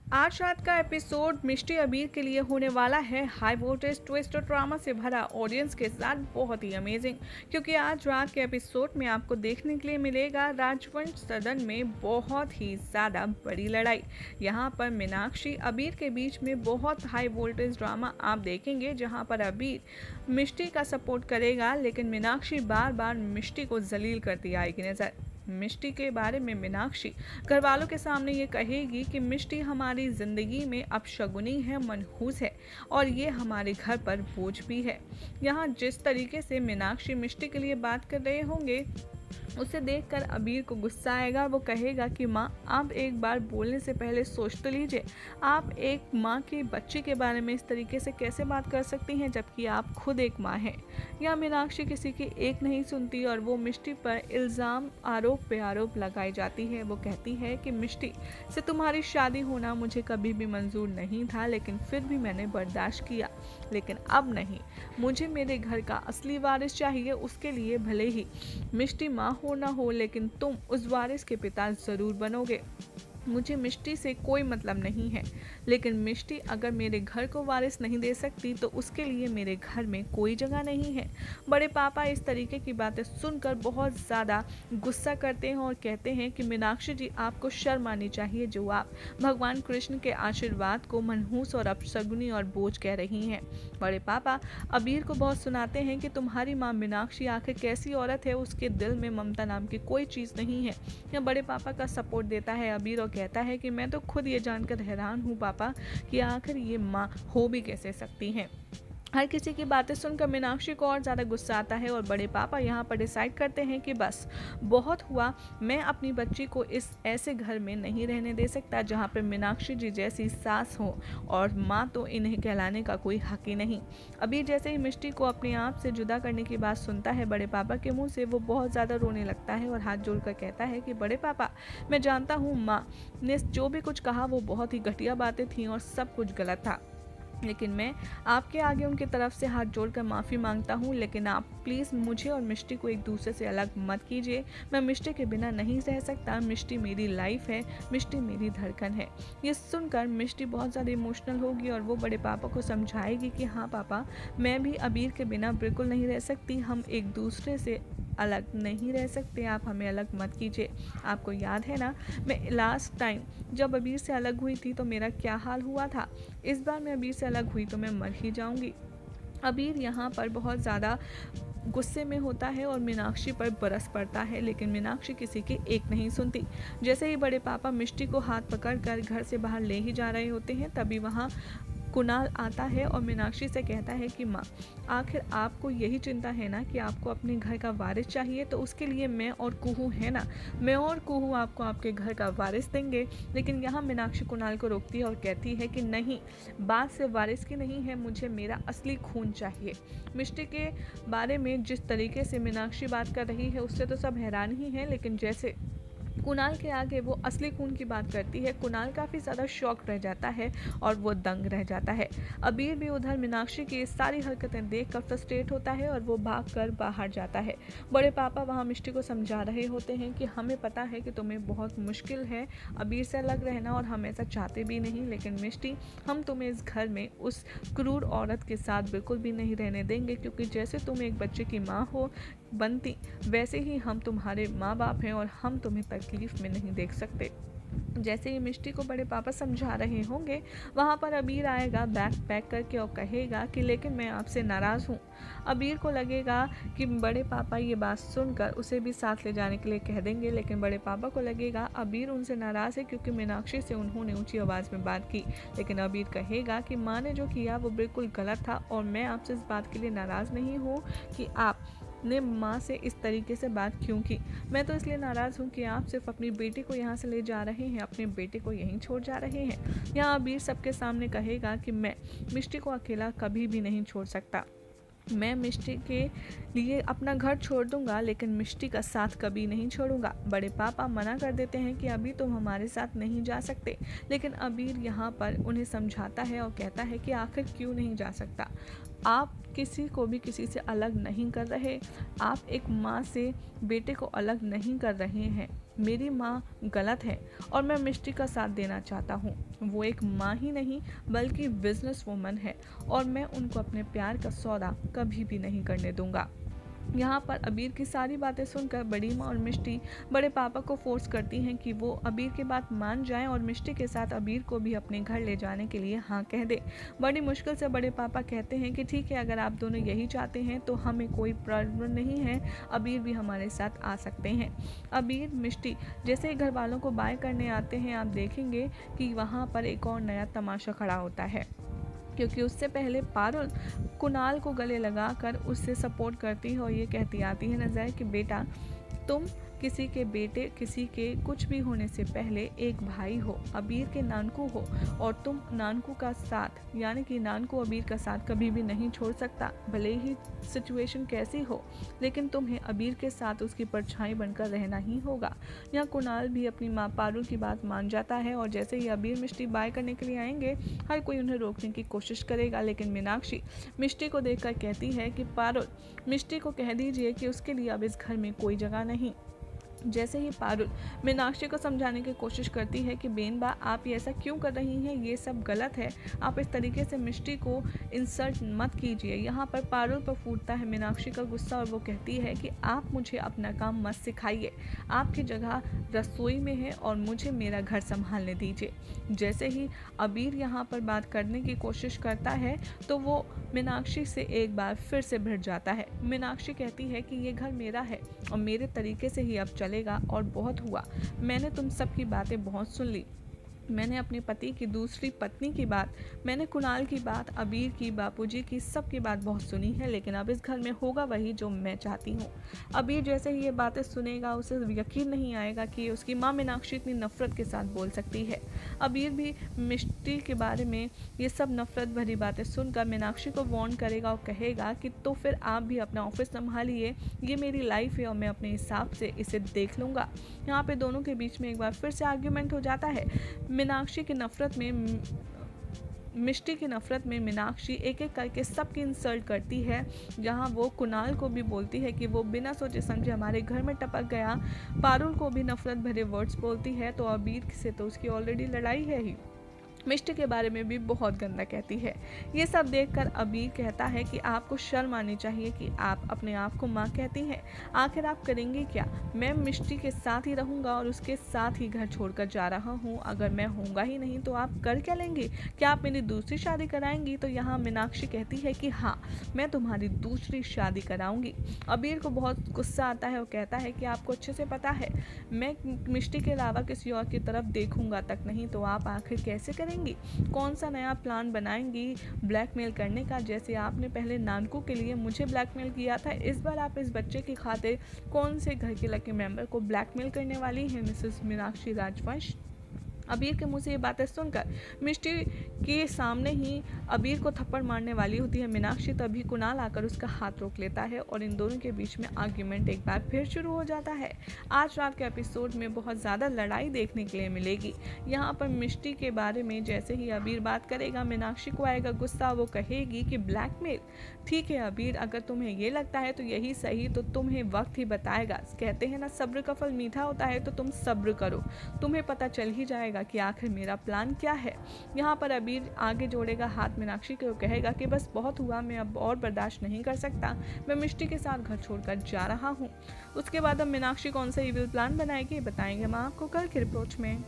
आज रात का एपिसोड मिष्टी अबीर के लिए होने वाला है हाई वोल्टेज ट्विस्ट और ड्रामा से भरा ऑडियंस के साथ बहुत ही अमेजिंग, क्योंकि आज रात के एपिसोड में आपको देखने के लिए मिलेगा राजवंश सदन में बहुत ही ज़्यादा बड़ी लड़ाई। यहाँ पर मीनाक्षी अबीर के बीच में बहुत हाई वोल्टेज ड्रामा आप देखेंगे, जहाँ पर अबीर मिष्टी का सपोर्ट करेगा, लेकिन मीनाक्षी बार बार मिष्टी को जलील करती आएगी नजर। मिष्टी के बारे में मीनाक्षी घर वालों के सामने ये कहेगी कि मिष्टी हमारी ज़िंदगी में अपशगुनी है, मनहूस है और ये हमारे घर पर बोझ भी है। यहाँ जिस तरीके से मीनाक्षी मिष्टी के लिए बात कर रहे होंगे, उसे देखकर अबीर को गुस्सा आएगा। वो कहेगा कि माँ, आप एक बार बोलने से पहले सोच तो लीजिए। आप एक माँ के बच्चे के बारे में इस तरीके से कैसे बात कर सकती हैं, जबकि आप खुद एक माँ हैं। या मीनाक्षी किसी की एक नहीं सुनती और वो मिष्टी पर इल्ज़ाम आरोप पे आरोप लगाई जाती है। वो कहती है कि मिष्टी से तुम्हारी शादी होना मुझे कभी भी मंजूर नहीं था, लेकिन फिर भी मैंने बर्दाश्त किया, लेकिन अब नहीं। मुझे मेरे घर का असली वारिस चाहिए। उसके लिए भले ही मिष्टी माँ हो ना हो, लेकिन तुम उस वारिस के पिता ज़रूर बनोगे। मुझे मिष्टी से कोई मतलब नहीं है, लेकिन मिष्टी अगर मेरे घर को वारिस नहीं दे सकती तो उसके लिए मेरे घर में कोई जगह नहीं है। बड़े पापा इस तरीके की बातें सुनकर बहुत ज़्यादा गुस्सा करते हैं और कहते हैं कि मीनाक्षी जी, आपको शर्म आनी चाहिए जो आप भगवान कृष्ण के आशीर्वाद को मनहूस और अपशगुनी और बोझ कह रही हैं। बड़े पापा अबीर को बहुत सुनाते हैं कि तुम्हारी माँ मीनाक्षी आखिर कैसी औरत है, उसके दिल में ममता नाम की कोई चीज़ नहीं है। यह बड़े पापा का सपोर्ट देता है अबीर और कहता है कि मैं तो खुद ये जानकर हैरान हूँ पापा कि आखिर ये माँ हो भी कैसे सकती हैं। हर किसी की बातें सुनकर मीनाक्षी को और ज़्यादा गुस्सा आता है और बड़े पापा यहाँ पर डिसाइड करते हैं कि बस बहुत हुआ, मैं अपनी बच्ची को इस ऐसे घर में नहीं रहने दे सकता जहाँ पर मीनाक्षी जी जैसी सास हो, और माँ तो इन्हें कहलाने का कोई हक ही नहीं। अभी जैसे ही मिष्टी को अपने आप से जुदा करने की बात सुनता है बड़े पापा के मुँह से, वो बहुत ज़्यादा रोने लगता है और हाथ जोड़कर कहता है कि बड़े पापा, मैं जानता हूँ माँ ने जो भी कुछ कहा वो बहुत ही घटिया बातें थीं और सब कुछ गलत था, लेकिन मैं आपके आगे उनकी तरफ से हाथ जोड़कर माफ़ी मांगता हूँ। लेकिन आप प्लीज़ मुझे और मिष्टी को एक दूसरे से अलग मत कीजिए। मैं मिष्टी के बिना नहीं रह सकता। मिष्टी मेरी लाइफ है, मिष्टी मेरी धड़कन है। ये सुनकर मिष्टी बहुत ज़्यादा इमोशनल होगी और वो बड़े पापा को समझाएगी कि हाँ पापा, मैं भी अबीर के बिना बिल्कुल नहीं रह सकती। हम एक दूसरे से अलग नहीं रह सकते, आप हमें अलग मत कीजिए। आपको याद है ना, मैं लास्ट टाइम जब अबीर से अलग हुई थी तो मेरा क्या हाल हुआ था। इस बार मैं अबीर से अलग हुई तो मैं मर ही जाऊंगी। अबीर यहाँ पर बहुत ज़्यादा गुस्से में होता है और मीनाक्षी पर बरस पड़ता है, लेकिन मीनाक्षी किसी की एक नहीं सुनती। जैसे ही बड़े पापा मिष्टी को हाथ पकड़कर घर से बाहर ले ही जा रहे होते हैं, तभी वहाँ कुणाल आता है और मीनाक्षी से कहता है कि माँ, आखिर आपको यही चिंता है ना कि आपको अपने घर का वारिस चाहिए, तो उसके लिए मैं और कुहू है ना, मैं और कुहू आपको आपके घर का वारिस देंगे। लेकिन यहाँ मीनाक्षी कुणाल को रोकती है और कहती है कि नहीं, बात से वारिस की नहीं है, मुझे मेरा असली खून चाहिए। मिष्टी के बारे में जिस तरीके से मीनाक्षी बात कर रही है उससे तो सब हैरान ही हैं, लेकिन जैसे कुणाल के आगे वो असली खून की बात करती है, कुणाल काफ़ी ज़्यादा शॉक रह जाता है और वो दंग रह जाता है। अबीर भी उधर मीनाक्षी की सारी हरकतें देखकर फ्रस्ट्रेट होता है और वो भागकर बाहर जाता है। बड़े पापा वहाँ मिष्टी को समझा रहे होते हैं कि हमें पता है कि तुम्हें बहुत मुश्किल है अबीर से अलग रहना और हम ऐसा चाहते भी नहीं, लेकिन मिष्टी, हम तुम्हें इस घर में उस क्रूर औरत के साथ बिल्कुल भी नहीं रहने देंगे, क्योंकि जैसे तुम एक बच्चे की माँ हो बनती, वैसे ही हम तुम्हारे माँ बाप हैं और हम तुम्हें तकलीफ में नहीं देख सकते। जैसे ही मिष्टी को बड़े पापा समझा रहे होंगे, वहाँ पर अबीर आएगा बैग पैक करके और कहेगा कि लेकिन मैं आपसे नाराज़ हूँ। अबीर को लगेगा कि बड़े पापा ये बात सुनकर उसे भी साथ ले जाने के लिए कह देंगे, लेकिन बड़े पापा को लगेगा अबीर उनसे नाराज़ है क्योंकि मीनाक्षी से उन्होंने ऊंची आवाज़ में बात की। लेकिन अबीर कहेगा कि माँ ने जो किया वो बिल्कुल गलत था और मैं आपसे इस बात के लिए नाराज़ नहीं हूँ कि आप ने माँ से इस तरीके से बात क्यों की। मैं तो इसलिए नाराज़ हूँ कि आप सिर्फ अपनी बेटी को यहाँ से ले जा रहे हैं, अपने बेटे को यहीं छोड़ जा रहे हैं। यहाँ अबीर सबके सामने कहेगा कि मैं मिष्टी को अकेला कभी भी नहीं छोड़ सकता। मैं मिष्टी के लिए अपना घर छोड़ दूंगा, लेकिन मिष्टी का साथ कभी नहीं छोड़ूंगा। बड़े पापा मना कर देते हैं कि अभी तुम हमारे साथ नहीं जा सकते, लेकिन अबीर यहाँ पर उन्हें समझाता है और कहता है कि आखिर क्यों नहीं जा सकता। आप किसी को भी किसी से अलग नहीं कर रहे, आप एक माँ से बेटे को अलग नहीं कर रहे हैं। मेरी माँ गलत है और मैं मिष्टी का साथ देना चाहता हूँ। वो एक माँ ही नहीं बल्कि बिजनेस वूमन है और मैं उनको अपने प्यार का सौदा कभी भी नहीं करने दूंगा। यहाँ पर अबीर की सारी बातें सुनकर बड़ी माँ और मिष्टी बड़े पापा को फोर्स करती हैं कि वो अबीर की बात मान जाएं और मिष्टी के साथ अबीर को भी अपने घर ले जाने के लिए हाँ कह दे। बड़ी मुश्किल से बड़े पापा कहते हैं कि ठीक है, अगर आप दोनों यही चाहते हैं तो हमें कोई प्रॉब्लम नहीं है, अबीर भी हमारे साथ आ सकते हैं। अबीर मिष्टी जैसे ही घर वालों को बाय करने आते हैं, आप देखेंगे कि वहाँ पर एक और नया तमाशा खड़ा होता है, क्योंकि उससे पहले पारुल कुणाल को गले लगाकर उससे सपोर्ट करती है और ये कहती आती है नजर कि बेटा, तुम किसी के बेटे, किसी के कुछ भी होने से पहले एक भाई हो, अबीर के नानकू हो, और तुम नानकू का साथ यानी कि नानकू अबीर का साथ कभी भी नहीं छोड़ सकता। भले ही सिचुएशन कैसी हो, लेकिन तुम्हें अबीर के साथ उसकी परछाई बनकर रहना ही होगा। यहाँ कुणाल भी अपनी माँ पारुल की बात मान जाता है और जैसे ही अबीर मिष्टी बाय करने के लिए आएंगे, हर कोई उन्हें रोकने की कोशिश करेगा, लेकिन मीनाक्षी मिष्टी को देखकर कहती है कि पारुल, मिष्टी को कह दीजिए कि उसके लिए अब इस घर में कोई जगह नहीं। जैसे ही पारुल मीनाक्षी को समझाने की कोशिश करती है कि बेनबा, आप ये ऐसा क्यों कर रही हैं, ये सब गलत है, आप इस तरीके से मिष्टी को इंसल्ट मत कीजिए। यहाँ पर पारुल पर फूटता है मीनाक्षी का गुस्सा और वो कहती है कि आप मुझे अपना काम मत सिखाइए, आपकी जगह रसोई में है और मुझे मेरा घर संभालने दीजिए। जैसे ही अबीर यहाँ पर बात करने की कोशिश करता है तो वो मीनाक्षी से एक बार फिर से भिड़ जाता है। मीनाक्षी कहती है कि ये घर मेरा है और मेरे तरीके से ही अब चलेगा और बहुत हुआ, मैंने तुम सबकी बातें बहुत सुन ली। मैंने अपने पति की दूसरी पत्नी की बात, मैंने कुणाल की बात, अबीर की, बापूजी की, सबकी बात बहुत सुनी है, लेकिन अब इस घर में होगा वही जो मैं चाहती हूँ। अबीर जैसे ही ये बातें सुनेगा उसे यकीन नहीं आएगा कि उसकी माँ मीनाक्षी इतनी नफरत के साथ बोल सकती है। अबीर भी मिष्टी के बारे में ये सब नफरत भरी बातें सुनकर मीनाक्षी को वार्न करेगा और कहेगा कि तो फिर आप भी अपना ऑफिस संभालिए, ये मेरी लाइफ है और मैं अपने हिसाब से इसे देख लूँगा। यहाँ पे दोनों के बीच में एक बार फिर से आर्ग्यूमेंट हो जाता है। मीनाक्षी की नफरत में मिष्टी की नफरत में मीनाक्षी एक एक करके सबकी इंसल्ट करती है, जहां वो कुणाल को भी बोलती है कि वो बिना सोचे समझे हमारे घर में टपक गया। पारुल को भी नफरत भरे वर्ड्स बोलती है, तो अबीर से तो उसकी ऑलरेडी लड़ाई है ही। मिष्टी के बारे में भी बहुत गंदा कहती है। ये सब देखकर अबीर कहता है कि आपको शर्म आनी चाहिए कि आप अपने आप को माँ कहती हैं। आखिर आप करेंगे क्या? मैं मिष्टी के साथ ही रहूँगा और उसके साथ ही घर छोड़कर जा रहा हूँ। अगर मैं होऊंगा ही नहीं तो आप कर क्या लेंगे? क्या आप मेरी दूसरी शादी कराएंगी? तो यहाँ मीनाक्षी कहती है कि हाँ, मैं तुम्हारी दूसरी शादी कराऊंगी। अबीर को बहुत गुस्सा आता है और कहता है कि आपको अच्छे से पता है मैं मिष्टी के अलावा किसी और की तरफ देखूंगा तक नहीं, तो आप आखिर कैसे करेंगे? कौन सा नया प्लान बनाएंगी ब्लैकमेल करने का? जैसे आपने पहले नानकू के लिए मुझे ब्लैकमेल किया था, इस बार आप इस बच्चे की खातिर कौन से घर के लकी मेंबर को ब्लैकमेल करने वाली हैं मिसेस मीनाक्षी राजवंश? अबीर के मुंह से ये बातें सुनकर मिष्टी के सामने ही अबीर को थप्पड़ मारने वाली होती है मीनाक्षी, तभी कुणाल आकर उसका हाथ रोक लेता है और इन दोनों के बीच में आर्ग्यूमेंट एक बार फिर शुरू हो जाता है। आज रात के एपिसोड में बहुत ज़्यादा लड़ाई देखने के लिए मिलेगी। यहाँ पर मिष्टी के बारे में जैसे ही अबीर बात करेगा, मीनाक्षी को आएगा गुस्सा, वो कहेगी कि ब्लैकमेल, ठीक है अबीर, अगर तुम्हें ये लगता है तो यही सही, तो तुम्हें वक्त ही बताएगा। कहते हैं ना, सब्र का फल मीठा होता है, तो तुम सब्र करो, तुम्हें पता चल ही जाएगा कि आखिर मेरा प्लान क्या है। यहाँ पर अबीर आगे जोड़ेगा हाथ मीनाक्षी को, कहेगा कि बस बहुत हुआ, मैं अब और बर्दाश्त नहीं कर सकता, मैं मिष्टी के साथ घर छोड़कर जा रहा हूँ। उसके बाद अब मीनाक्षी कौन सा इविल प्लान बनाएगी बताएंगे हम आपको कल की रिपोर्ट में।